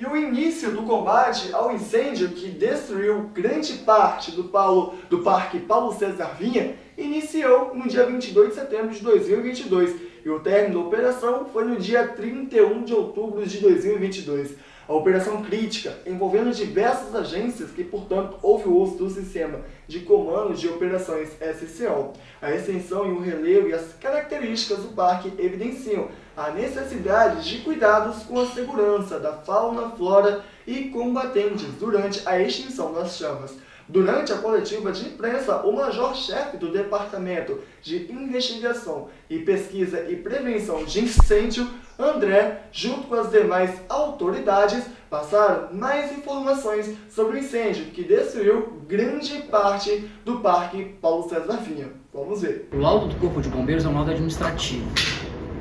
E o início do combate ao incêndio que destruiu grande parte do Parque Paulo César Vinha iniciou no dia 22 de setembro de 2022 e o término da operação foi no dia 31 de outubro de 2022. A operação crítica, envolvendo diversas agências que, portanto, houve o uso do sistema de comando de operações SCO. A extensão e o relevo e as características do parque evidenciam a necessidade de cuidados com a segurança da fauna, flora e combatentes durante a extinção das chamas. Durante a coletiva de imprensa, o major-chefe do Departamento de Investigação e Pesquisa e Prevenção de Incêndio, André, junto com as demais autoridades, passaram mais informações sobre o incêndio que destruiu grande parte do Parque Paulo César Vinha. Vamos ver. O laudo do Corpo de Bombeiros é um laudo administrativo.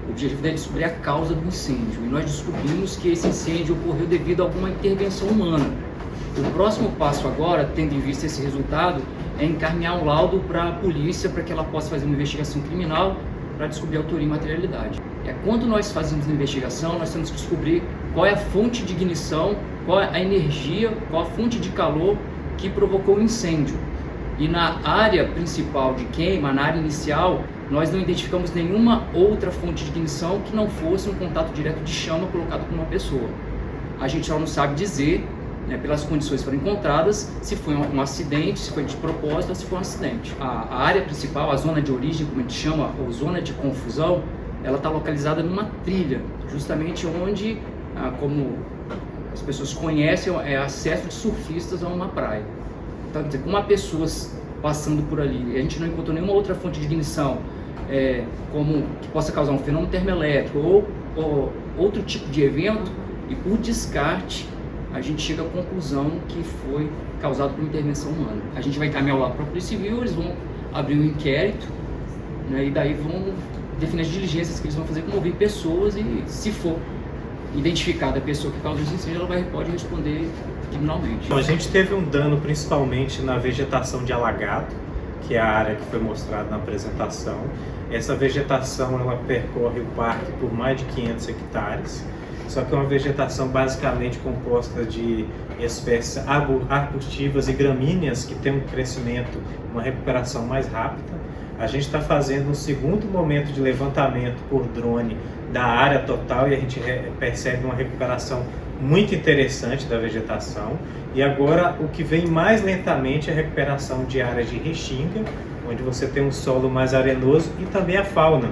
O objetivo dele é descobrir a causa do incêndio. E nós descobrimos que esse incêndio ocorreu devido a alguma intervenção humana. O próximo passo agora, tendo em vista esse resultado, é encaminhar um laudo para a polícia para que ela possa fazer uma investigação criminal para descobrir a autoria e materialidade. Quando nós fazemos a investigação, nós temos que descobrir qual é a fonte de ignição, qual é a energia, qual a fonte de calor que provocou o incêndio. E na área principal de queima, na área inicial, nós não identificamos nenhuma outra fonte de ignição que não fosse um contato direto de chama colocado por uma pessoa. A gente só não sabe dizer, pelas condições que foram encontradas, se foi um acidente, se foi de propósito ou se foi um acidente. A área principal, a zona de origem, como a gente chama, ou zona de confusão, ela está localizada numa trilha, justamente onde, como as pessoas conhecem, é acesso de surfistas a uma praia. Então, quer dizer, com uma pessoa passando por ali, a gente não encontrou nenhuma outra fonte de ignição, como que possa causar um fenômeno termoelétrico ou outro tipo de evento, e por descarte, a gente chega à conclusão que foi causado por uma intervenção humana. A gente vai encaminhar lá para a Polícia Civil, eles vão abrir um inquérito, e daí vão definir as diligências que eles vão fazer com ouvir pessoas e, se for identificada a pessoa que causou esse incêndio, ela pode responder criminalmente. Então, a gente teve um dano principalmente na vegetação de alagado, que é a área que foi mostrada na apresentação. Essa vegetação ela percorre o parque por mais de 500 hectares. Só que é uma vegetação basicamente composta de espécies arbustivas e gramíneas que tem um crescimento, uma recuperação mais rápida. A gente está fazendo um segundo momento de levantamento por drone da área total e a gente percebe uma recuperação muito interessante da vegetação. E agora o que vem mais lentamente é a recuperação de áreas de restinga, onde você tem um solo mais arenoso, e também a fauna,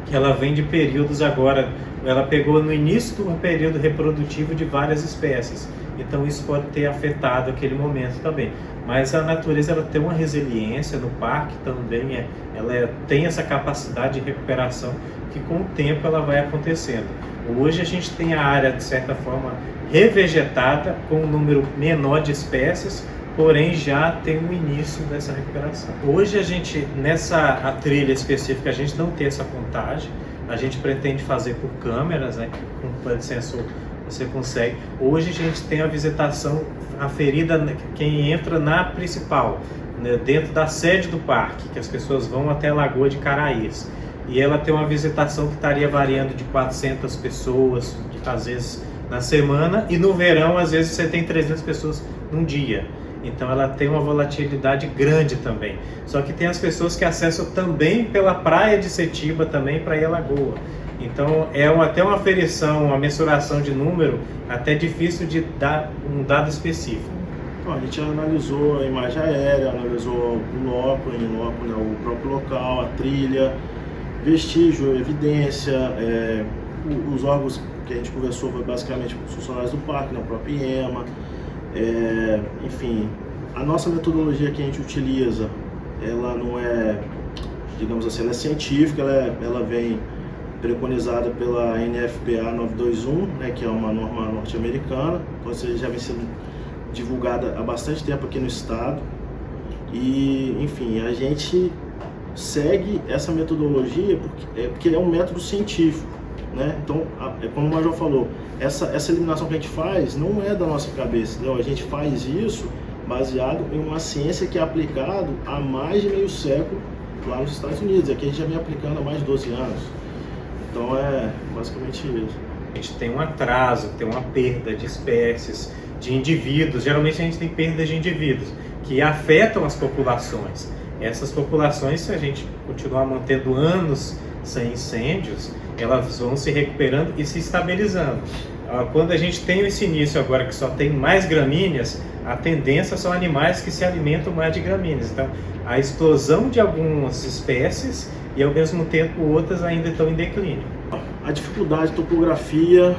que ela vem de períodos agora. Ela pegou no início do período reprodutivo de várias espécies, então isso pode ter afetado aquele momento também. Mas a natureza ela tem uma resiliência no parque também, ela tem essa capacidade de recuperação que com o tempo ela vai acontecendo. Hoje a gente tem a área de certa forma revegetada com um número menor de espécies, porém já tem um início dessa recuperação. Hoje a gente, nessa trilha específica, a gente não tem essa contagem. A gente pretende fazer por câmeras, com o plano de sensor você consegue. Hoje a gente tem a visitação aferida, quem entra na principal, dentro da sede do parque, que as pessoas vão até a Lagoa de Caraís. E ela tem uma visitação que estaria variando de 400 pessoas, às vezes, na semana, e no verão, às vezes, você tem 300 pessoas num dia. Então ela tem uma volatilidade grande também. Só que tem as pessoas que acessam também pela praia de Setiba também para ir à Lagoa. Então até uma aferição, uma mensuração de número até difícil de dar um dado específico. Então, a gente analisou a imagem aérea, analisou o loco, o próprio local, a trilha, vestígio, evidência, os órgãos que a gente conversou foi basicamente com os funcionários do parque, o próprio IEMA. Enfim, a nossa metodologia que a gente utiliza, ela não é, digamos assim, ela é científica, ela vem preconizada pela NFPA 921, que é uma norma norte-americana, então isso já vem sendo divulgada há bastante tempo aqui no estado. E, enfim, a gente segue essa metodologia porque é um método científico. Então, como o Major falou, essa eliminação que a gente faz não é da nossa cabeça, entendeu? A gente faz isso baseado em uma ciência que é aplicada há mais de meio século lá nos Estados Unidos. Aqui a gente já vem aplicando há mais de 12 anos. Então é basicamente isso. A gente tem um atraso, tem uma perda de espécies, de indivíduos. Geralmente a gente tem perda de indivíduos que afetam as populações. Essas populações, se a gente continuar mantendo anos sem incêndios, elas vão se recuperando e se estabilizando. Quando a gente tem esse início agora que só tem mais gramíneas, a tendência são animais que se alimentam mais de gramíneas. Então, a explosão de algumas espécies e, ao mesmo tempo, outras ainda estão em declínio. A dificuldade de topografia,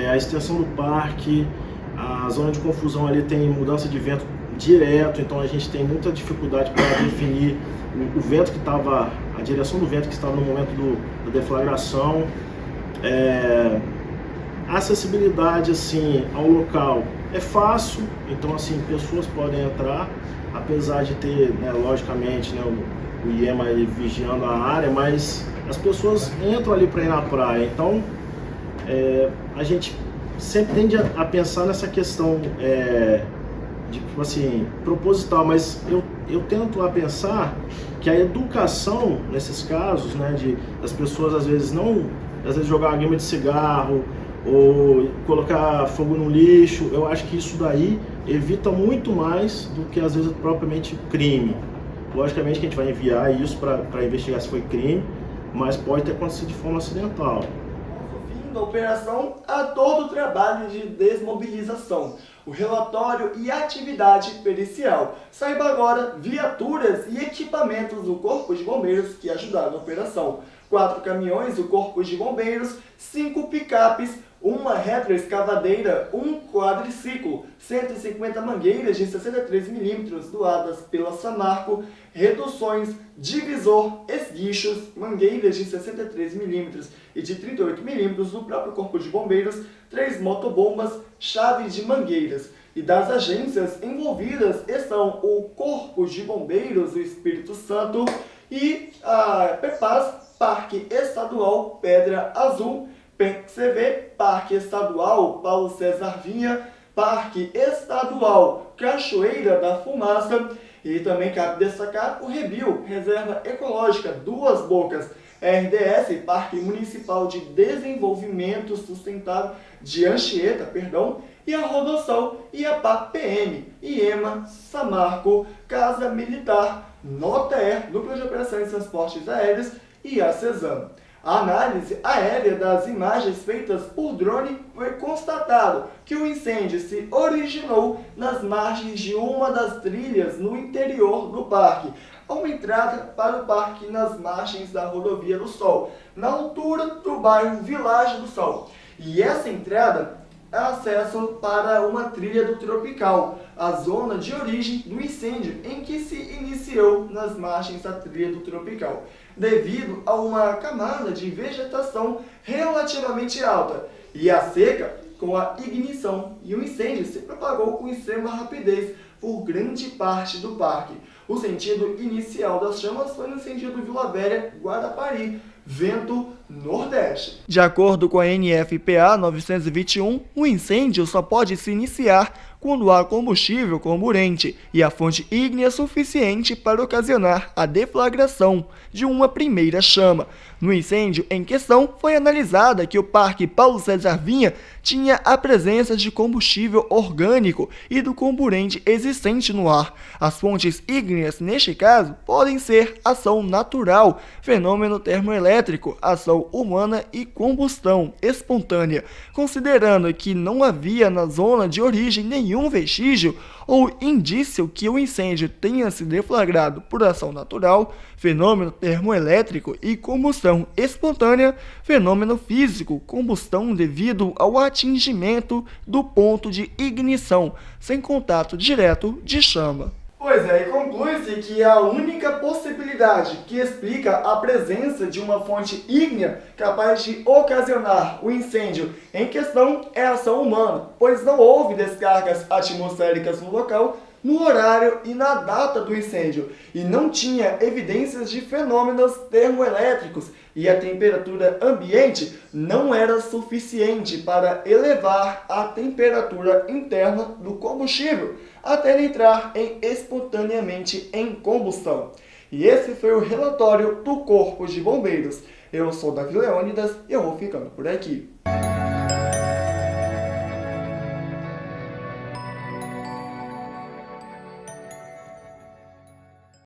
a extensão do parque, a zona de confusão ali tem mudança de vento direto, então a gente tem muita dificuldade para definir o vento que estava, a direção do vento que estava no momento da deflagração. A acessibilidade assim, ao local é fácil, então assim, pessoas podem entrar, apesar de ter, né, logicamente, né, o IEMA vigiando a área, mas as pessoas entram ali para ir na praia, então a gente sempre tende a pensar nessa questão de, tipo assim, proposital, mas eu tento a pensar que a educação nesses casos, né, das pessoas às vezes jogar uma guima de cigarro ou colocar fogo no lixo, eu acho que isso daí evita muito mais do que às vezes propriamente crime. Logicamente que a gente vai enviar isso para investigar se foi crime, mas pode ter acontecido de forma acidental. Fim da operação, há todo o trabalho de desmobilização, o relatório e a atividade pericial. Saiba agora viaturas e equipamentos do Corpo de Bombeiros que ajudaram na operação. 4 caminhões do Corpo de Bombeiros, 5 picapes, uma retroescavadeira, um quadriciclo, 150 mangueiras de 63 mm doadas pela Samarco, reduções, divisor, esguichos, mangueiras de 63 mm e de 38 mm do próprio Corpo de Bombeiros, 3 motobombas, chaves de mangueiras. E das agências envolvidas estão o Corpo de Bombeiros do Espírito Santo e a PEPAS, Parque Estadual Pedra Azul, PCV, Parque Estadual Paulo César Vinha, Parque Estadual Cachoeira da Fumaça e também cabe destacar o Rebio, Reserva Ecológica Duas Bocas, RDS, Parque Municipal de Desenvolvimento Sustentável de Anchieta, e a Rodossol e a PAP-PM, IEMA, Samarco, Casa Militar, NOTAER, Núcleo de Operações e Transportes Aéreos e a CESAM. A análise aérea das imagens feitas por drone foi constatado que o incêndio se originou nas margens de uma das trilhas no interior do parque, a uma entrada para o parque nas margens da Rodovia do Sol, na altura do bairro Vilagem do Sol. E essa entrada é acesso para uma trilha do Tropical, a zona de origem do incêndio em que se iniciou nas margens da trilha do Tropical, devido a uma camada de vegetação relativamente alta e a seca com a ignição, e o incêndio se propagou com extrema rapidez por grande parte do parque. O sentido inicial das chamas foi no sentido Vila Velha, Guarapari, vento nordeste. De acordo com a NFPA 921, o incêndio só pode se iniciar quando há combustível comburente e a fonte ígnea suficiente para ocasionar a deflagração de uma primeira chama. No incêndio em questão, foi analisada que o Parque Paulo César Vinha tinha a presença de combustível orgânico e do comburente existente no ar. As fontes ígneas, neste caso, podem ser ação natural, fenômeno termoelétrico, ação humana e combustão espontânea, considerando que não havia na zona de origem nenhum vestígio ou indício que o incêndio tenha se deflagrado por ação natural, fenômeno termoelétrico, e combustão espontânea, fenômeno físico, combustão devido ao atingimento do ponto de ignição, sem contato direto de chama. Pois é, e conclui-se que a única possibilidade que explica a presença de uma fonte ígnea capaz de ocasionar o incêndio em questão é a ação humana, pois não houve descargas atmosféricas no local, no horário e na data do incêndio, e não tinha evidências de fenômenos termoelétricos, e a temperatura ambiente não era suficiente para elevar a temperatura interna do combustível, até ele entrar espontaneamente em combustão. E esse foi o relatório do Corpo de Bombeiros. Eu sou Davi Leônidas e eu vou ficando por aqui.